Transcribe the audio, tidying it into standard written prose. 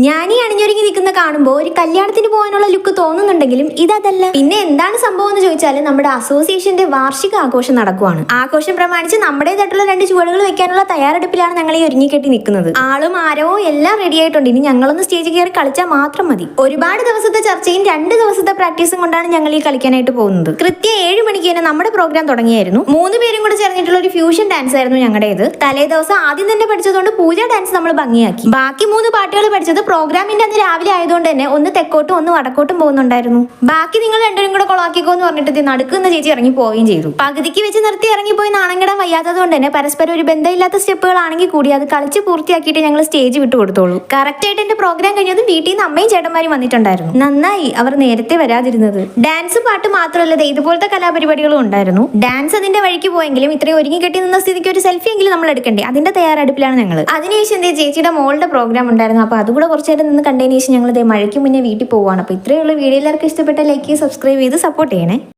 ഞാൻ ഈ അണിഞ്ഞൊരുങ്ങി നിൽക്കുന്ന കാണുമ്പോൾ ഒരു കല്യാണത്തിന് പോകാനുള്ള ലുക്ക് തോന്നുന്നുണ്ടെങ്കിലും ഇതല്ല. പിന്നെ എന്താണ് സംഭവം എന്ന് ചോദിച്ചാൽ നമ്മുടെ അസോസിയേഷന്റെ വാർഷിക ആഘോഷം നടക്കുവാണ്. ആഘോഷം പ്രമാണിച്ച് നമ്മുടേതായിട്ടുള്ള 2 ചുവടുകൾ വെക്കാനുള്ള തയ്യാറെടുപ്പിലാണ് ഞങ്ങൾ ഈ ഒരുങ്ങിക്കെട്ടി നിൽക്കുന്നത്. ആളും ആരവോ എല്ലാം റെഡി ആയിട്ടുണ്ട്. ഇനി ഞങ്ങളൊന്ന് സ്റ്റേജിൽ കയറി കളിച്ചാൽ മാത്രം മതി. ഒരുപാട് ദിവസത്തെ ചർച്ചയും 2 ദിവസത്തെ പ്രാക്ടീസും കൊണ്ടാണ് ഞങ്ങൾ ഈ കളിക്കാനായിട്ട് പോകുന്നത്. കൃത്യം 7 മണിക്ക് തന്നെ നമ്മുടെ പ്രോഗ്രാം തുടങ്ങിയായിരുന്നു. 3 പേരും കൂടെ ചേർന്നിട്ടുള്ള ഒരു ഫ്യൂഷൻ ഡാൻസ് ആയിരുന്നു ഞങ്ങളുടേത്. തലേ ദിവസം ആദ്യം തന്നെ പഠിച്ചതുകൊണ്ട് പൂജ ഡാൻസ് നമ്മൾ ഭംഗിയാക്കി. ബാക്കി 3 പാട്ടുകൾ പഠിച്ചത് പ്രോഗ്രാമിന്റെ അന്ന് രാവിലെ ആയതുകൊണ്ട് തന്നെ ഒന്ന് തെക്കോട്ടും ഒന്ന് വടക്കോട്ടും പോകുന്നുണ്ടായിരുന്നു. ബാക്കി നിങ്ങൾ 2 കൂടെ കൊളാക്കിക്കോ എന്ന് പറഞ്ഞിട്ട് നടുക്കുന്ന ചേച്ചി ഇറങ്ങി പോവുകയും ചെയ്തു. പകുതിക്ക് വെച്ച് നിർത്തി ഇറങ്ങിപ്പോയി നാണംകിടാൻ വയ്യാത്തത് കൊണ്ട് തന്നെ പരസ്പരം ഒരു ബന്ധമില്ലാത്ത സ്റ്റെപ്പുകളാണെങ്കിൽ കൂടി അത് കളിച്ച് പൂർത്തിയാക്കിയിട്ട് ഞങ്ങൾ സ്റ്റേജ് വിട്ടു കൊടുത്തോളൂ. കറക്റ്റ് ആയിട്ട് എന്റെ പ്രോഗ്രാം കഴിഞ്ഞതും വീട്ടിൽ നിന്ന് അമ്മയും ചേട്ടന്മാരും വന്നിട്ടുണ്ടായിരുന്നു. നന്നായി അവർ നേരത്തെ വരാതിരുന്നത്. ഡാൻസ് പാട്ട് മാത്രമല്ല ഇതുപോലത്തെ കലാപരിപാടികളും ഉണ്ടായിരുന്നു. ഡാൻസ് അതിന്റെ വഴിക്ക് പോയെങ്കിലും ഇത്രയും ഒരുങ്ങി കെട്ടി നിന്ന സ്ഥിതിക്ക് ഒരു സെൽഫി എങ്കിലും നമ്മൾ എടുക്കണ്ടേ, അതിന്റെ തയ്യാറെടുപ്പിലാണ് ഞങ്ങൾ. അതിനുശേഷം ചേച്ചിയുടെ മോളുടെ പ്രോഗ്രാം ഉണ്ടായിരുന്നു. അപ്പോൾ അതുകൂടെ കുറച്ചു നേരം നിന്ന് കണ്ടതിന് ശേഷം ഞങ്ങൾ മഴയ്ക്ക് മുന്നേ വീട്ടിൽ പോവുകയാണ്. അപ്പോൾ ഇത്രയുള്ള വീഡിയോ എല്ലാവർക്കും ഇഷ്ടപ്പെട്ട ലൈക്ക് സബ്സ്ക്രൈബ് ചെയ്ത് സപ്പോർട്ട് ചെയ്യണേ.